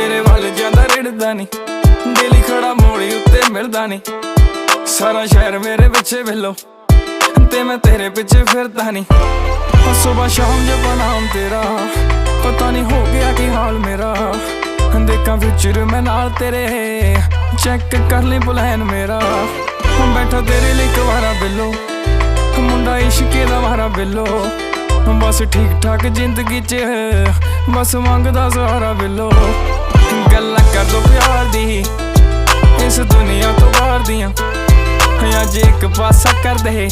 तेरे वाल ज्यादा रिड़दा नहीं, दिल खड़ा मोड़ी उत्ते मिलदा नहीं। सारा शहर मेरे पिछे वेलो ते मैं तेरे पिछे फिरदा नहीं। सुबह शाम जो नाम तेरा, पता नहीं हो गया की हाल मेरा। देखा फ्यूचर मैं नाल तेरे, चेक कर ली प्लान मेरा। बैठा तेरे लिए कवारा बिलो, मुंडा इश्के दा मारा बिलो। बस ठीक ठाक जिंदगी च बस मंगदा सहारा बिलो। गल्लां कर दो प्यार दी इस दुनिया तो बाहर दियां, अज एक पासा कर दे।